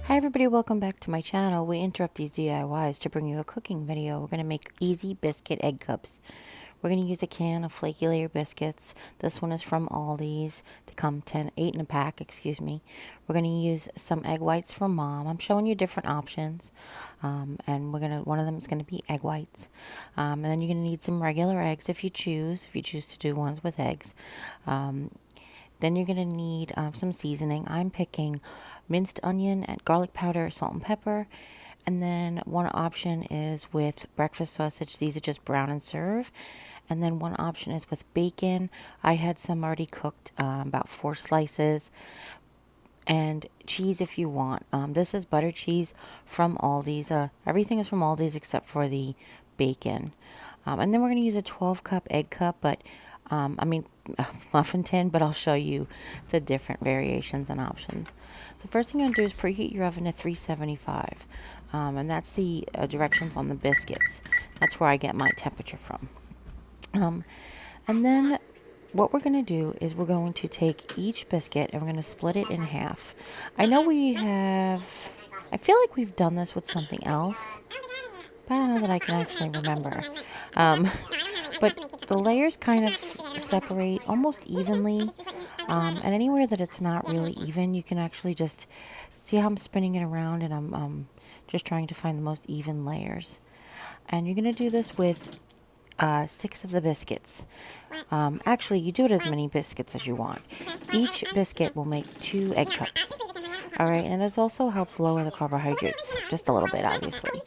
Hi everybody, welcome back to my channel. We interrupt these DIYs to bring you a cooking video. We're going to make easy biscuit egg cups. We're going to use a can of flaky layer biscuits. This one is from Aldi's. They come 8 in a pack, excuse me. We're going to use some egg whites from Mom. I'm showing you different options. And one of them is going to be egg whites. And then you're going to need some regular eggs if you choose to do ones with eggs. Then you're going to need some seasoning. I'm picking minced onion and garlic powder, salt and pepper. And then one option is with breakfast sausage. These are just brown and serve. And then one option is with bacon. I had some already cooked, about 4 slices. And cheese if you want. This is butter cheese from Aldi's. Everything is from Aldi's except for the bacon. And then we're going to use a 12-cup egg cup, but muffin tin, but I'll show you the different variations and options. So first thing you're going to do is preheat your oven to 375. And that's the directions on the biscuits. That's where I get my temperature from. And then what we're going to do is we're going to take each biscuit and we're going to split it in half. I know I feel like we've done this with something else, but I don't know that I can actually remember. But the layers kind of separate almost evenly, and anywhere that it's not really even, you can actually just see how I'm spinning it around, and I'm just trying to find the most even layers. And you're going to do this with 6 of the biscuits. Actually, you do it as many biscuits as you want. Each biscuit will make 2 egg cups. Alright, and it also helps lower the carbohydrates, just a little bit, obviously.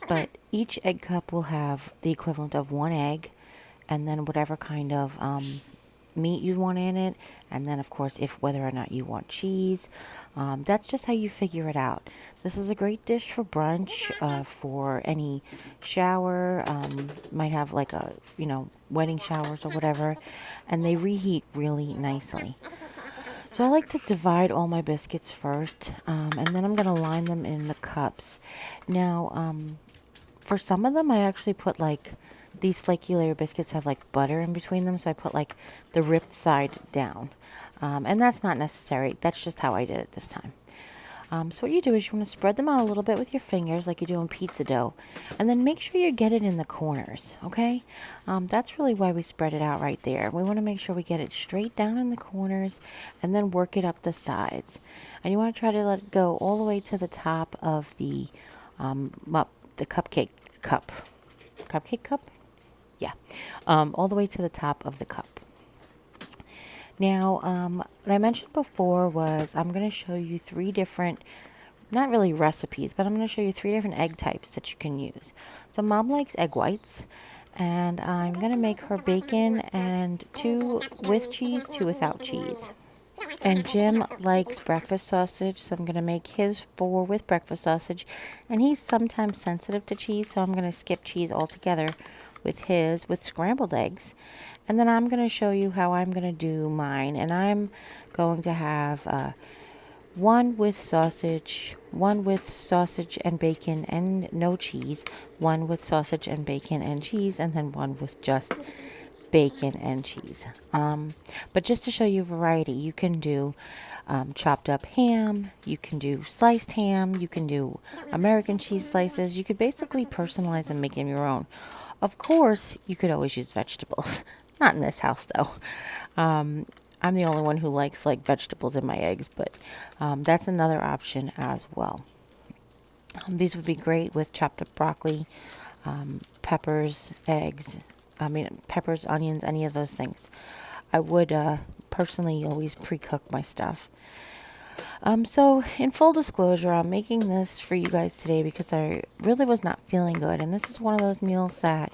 But each egg cup will have the equivalent of 1 egg, and then whatever kind of meat you want in it, and then of course whether or not you want cheese. That's just how you figure it out. This is a great dish for brunch, for any shower. Might have like wedding showers or whatever, and they reheat really nicely. So I like to divide all my biscuits first, and then I'm going to line them in the cups. Now, for some of them, I actually put these flaky layer biscuits have butter in between them, so I put the ripped side down. And that's not necessary. That's just how I did it this time. So what you do is you want to spread them out a little bit with your fingers like you do in pizza dough. And then make sure you get it in the corners, okay? That's really why we spread it out right there. We want to make sure we get it straight down in the corners and then work it up the sides. And you want to try to let it go all the way to the top of the cupcake cup. Cupcake cup? Yeah. All the way to the top of the cup. Now, what I mentioned before was I'm going to show you 3 different, not really recipes, but I'm going to show you 3 different egg types that you can use. So Mom likes egg whites, and I'm going to make her bacon and 2 with cheese, 2 without cheese. And Jim likes breakfast sausage, so I'm going to make his 4 with breakfast sausage. And he's sometimes sensitive to cheese, so I'm going to skip cheese altogether with his, with scrambled eggs. And then I'm going to show you how I'm going to do mine. And I'm going to have 1 with sausage and bacon and no cheese, 1 with sausage and bacon and cheese, and then 1 with just bacon and cheese. But just to show you variety, you can do chopped up ham, you can do sliced ham, you can do American cheese slices. You could basically personalize and make them your own. Of course, you could always use vegetables. Not in this house, though. I'm the only one who likes vegetables in my eggs, but that's another option as well. These would be great with chopped up broccoli, peppers, peppers, onions, any of those things. I would personally always pre-cook my stuff. So in full disclosure, I'm making this for you guys today because I really was not feeling good. And this is one of those meals that,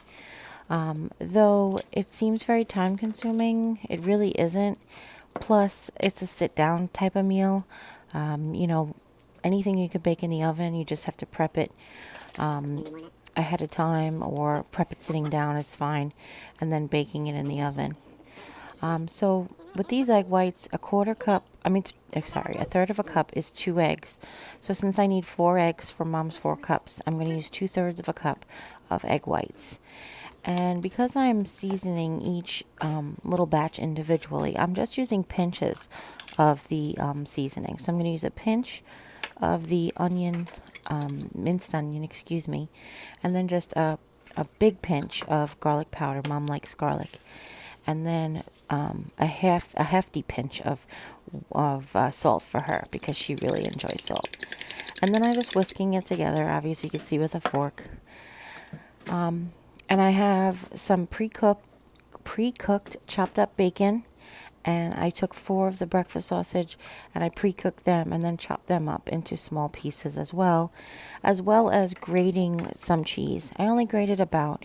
though it seems very time consuming, it really isn't. Plus, it's a sit down type of meal. Anything you could bake in the oven, you just have to prep it ahead of time, or prep it sitting down is fine, and then baking it in the oven. So with these egg whites, a third of a cup is 2 eggs. So since I need 4 eggs for Mom's 4 cups, I'm going to use 2/3 of a cup of egg whites. And because I'm seasoning each little batch individually, I'm just using pinches of the seasoning. So I'm going to use a pinch of the onion, minced onion, excuse me, and then just a big pinch of garlic powder. Mom likes garlic. And then a hefty pinch of salt for her because she really enjoys salt. And then I'm just whisking it together. Obviously, you can see with a fork. And I have some pre-cooked chopped up bacon. And I took 4 of the breakfast sausage and I pre-cooked them and then chopped them up into small pieces as well as grating some cheese. I only grated about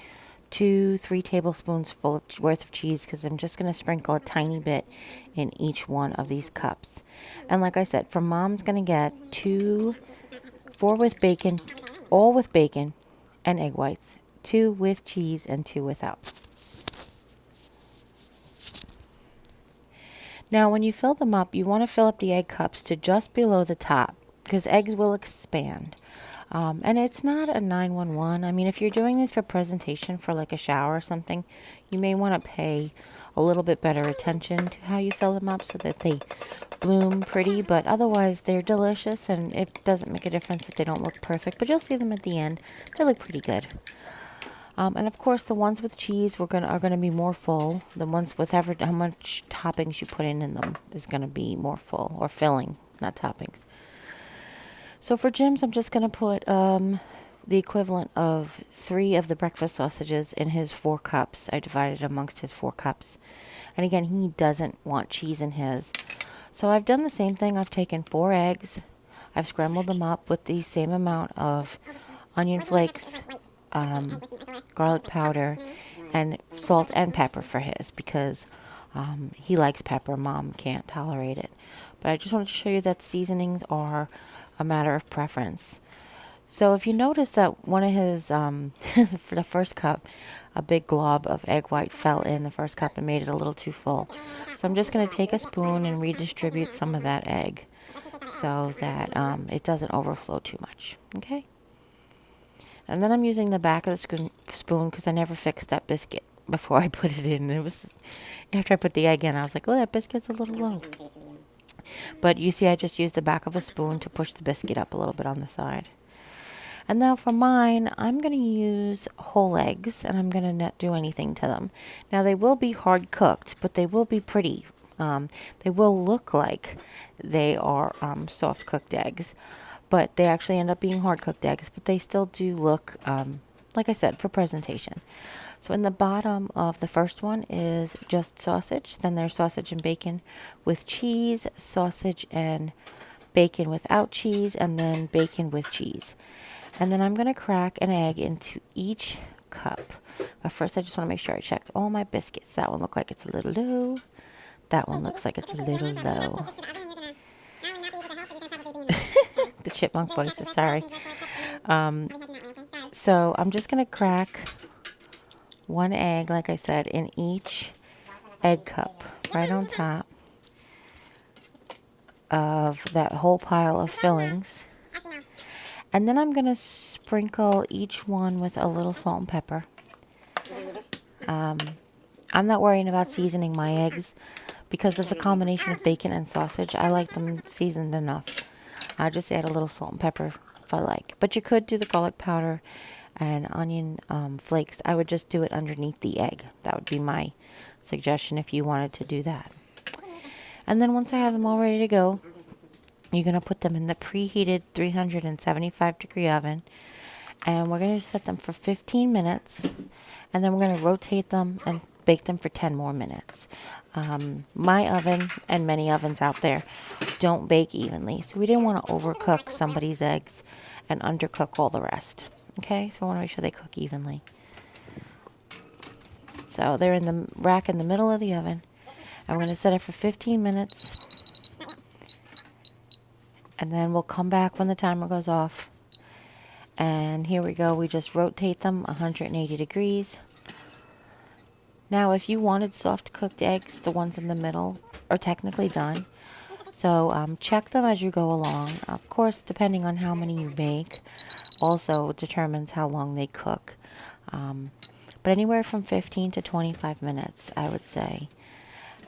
2-3 tablespoons worth of cheese because I'm just going to sprinkle a tiny bit in each one of these cups. And like I said, from Mom's going to get 4 with bacon, all with bacon and egg whites, 2 with cheese and 2 without. Now, when you fill them up, you want to fill up the egg cups to just below the top because eggs will expand. And it's not a 911. I mean, if you're doing this for presentation for like a shower or something, you may want to pay a little bit better attention to how you fill them up so that they bloom pretty. But otherwise, they're delicious and it doesn't make a difference if they don't look perfect. But you'll see them at the end. They look pretty good. And of course, the ones with cheese are gonna be more full. The ones with how much toppings you put in them is gonna be more full, or filling, not toppings. So for Jim's, I'm just gonna put the equivalent of 3 of the breakfast sausages in his 4 cups. I divided amongst his 4 cups, and again, he doesn't want cheese in his. So I've done the same thing. I've taken 4 eggs. I've scrambled them up with the same amount of onion flakes, garlic powder, and salt and pepper for his because he likes pepper. Mom can't tolerate it. But I just wanted to show you that seasonings are a matter of preference. So if you notice that one of his, for the first cup, a big glob of egg white fell in the first cup and made it a little too full. So I'm just going to take a spoon and redistribute some of that egg so that it doesn't overflow too much. Okay? And then I'm using the back of the spoon because I never fixed that biscuit before I put it in. It was after I put the egg in, I was like, oh, that biscuit's a little low. But you see, I just used the back of a spoon to push the biscuit up a little bit on the side. And now for mine, I'm going to use whole eggs, and I'm going to not do anything to them. Now, they will be hard cooked, but they will be pretty. They will look like they are soft cooked eggs. But they actually end up being hard-cooked eggs, but they still do look, like I said, for presentation. So in the bottom of the first one is just sausage. Then there's sausage and bacon with cheese, sausage and bacon without cheese, and then bacon with cheese. And then I'm going to crack an egg into each cup. But first, I just want to make sure I checked all my biscuits. That one looks like it's a little low. That one looks like it's a little low. The chipmunk voices, sorry. So I'm just going to crack 1 egg, like I said, in each egg cup, right on top of that whole pile of fillings. And then I'm going to sprinkle each one with a little salt and pepper. I'm not worrying about seasoning my eggs because of the combination of bacon and sausage. I like them seasoned enough. I just add a little salt and pepper if I like. But you could do the garlic powder and onion flakes. I would just do it underneath the egg. That would be my suggestion if you wanted to do that. And then once I have them all ready to go, you're going to put them in the preheated 375 degree oven. And we're going to set them for 15 minutes. And then we're going to rotate them and bake them for 10 more minutes. My oven and many ovens out there don't bake evenly. So we didn't want to overcook somebody's eggs and undercook all the rest. Okay, so I want to make sure they cook evenly. So they're in the rack in the middle of the oven. And we're going to set it for 15 minutes. And then we'll come back when the timer goes off. And here we go. We just rotate them 180 degrees. Now, if you wanted soft cooked eggs, the ones in the middle are technically done. So check them as you go along. Of course, depending on how many you make, also determines how long they cook. But anywhere from 15 to 25 minutes, I would say.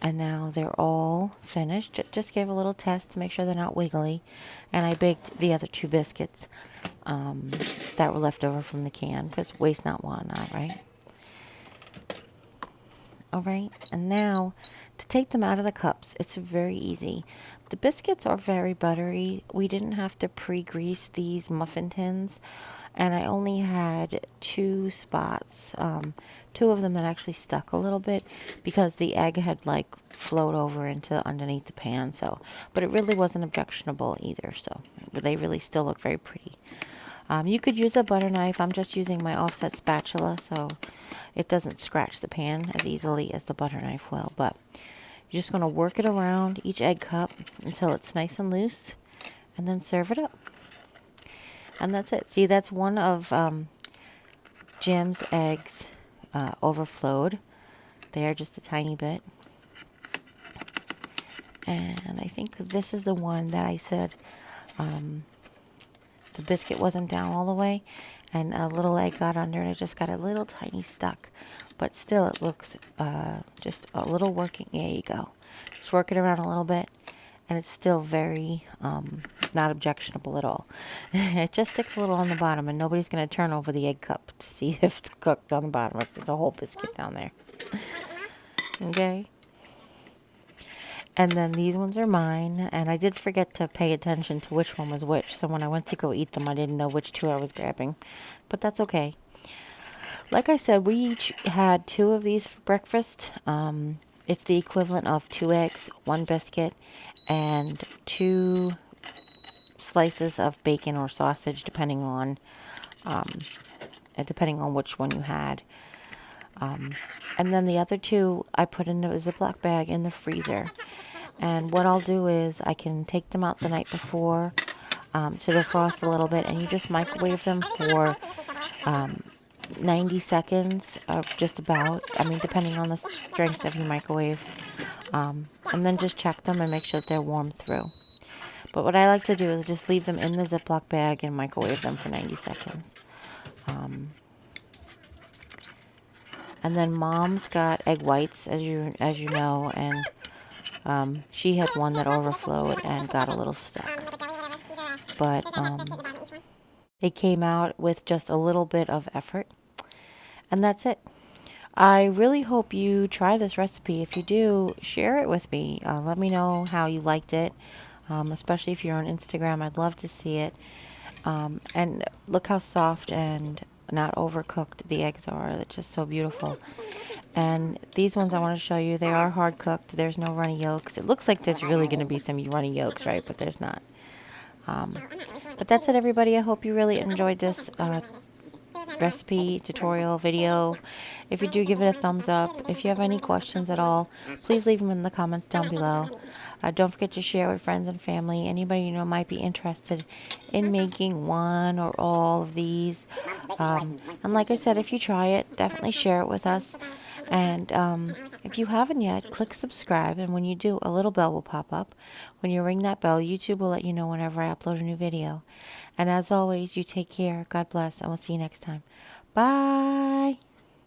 And now they're all finished. Just gave a little test to make sure they're not wiggly. And I baked the other 2 biscuits that were left over from the can, because waste not, want not, right? All right, and now to take them out of the cups, it's very easy. The biscuits are very buttery. We didn't have to pre-grease these muffin tins, and I only had 2 spots, 2 of them that actually stuck a little bit because the egg had like flowed over into underneath the pan. So, but it really wasn't objectionable either. So they really still look very pretty. You could use a butter knife. I'm just using my offset spatula, so it doesn't scratch the pan as easily as the butter knife will. But you're just going to work it around each egg cup until it's nice and loose, and then serve it up. And that's it. See, that's one of Jim's eggs overflowed. They are just a tiny bit. And I think this is the one that I said the biscuit wasn't down all the way, and a little egg got under, and it just got a little tiny stuck. But still, it looks just a little working. There you go. Just work it around a little bit, and it's still very not objectionable at all. It just sticks a little on the bottom, and nobody's going to turn over the egg cup to see if it's cooked on the bottom, if there's a whole biscuit down there. Okay? And then these ones are mine, and I did forget to pay attention to which one was which, so when I went to go eat them, I didn't know which 2 I was grabbing, but that's okay. Like I said, we each had 2 of these for breakfast. It's the equivalent of 2 eggs, 1 biscuit, and 2 slices of bacon or sausage, depending on which one you had. And then the other 2 I put in a Ziploc bag in the freezer. And what I'll do is I can take them out the night before to defrost a little bit, and you just microwave them for 90 seconds, just about. I mean, depending on the strength of your microwave. And then just check them and make sure that they're warm through. But what I like to do is just leave them in the Ziploc bag and microwave them for 90 seconds. And then Mom's got egg whites, as you know, and she had one that overflowed and got a little stuck. But it came out with just a little bit of effort. And that's it. I really hope you try this recipe. If you do, share it with me. Let me know how you liked it, especially if you're on Instagram. I'd love to see it. And look how soft and not overcooked the eggs are. They're just so beautiful. And these ones I want to show you, they are hard cooked. There's no runny yolks. It looks like there's really going to be some runny yolks, right? But there's not. But that's it, everybody. I hope you really enjoyed this recipe, tutorial, video. If you do, give it a thumbs up. If you have any questions at all, please leave them in the comments down below. Don't forget to share with friends and family. Anybody you know might be interested in making one or all of these. And like I said, if you try it, definitely share it with us. And if you haven't yet, click subscribe, and when you do, a little bell will pop up. When you ring that bell, YouTube will let you know whenever I upload a new video. And as always, you take care, God bless, and we'll see you next time. Bye!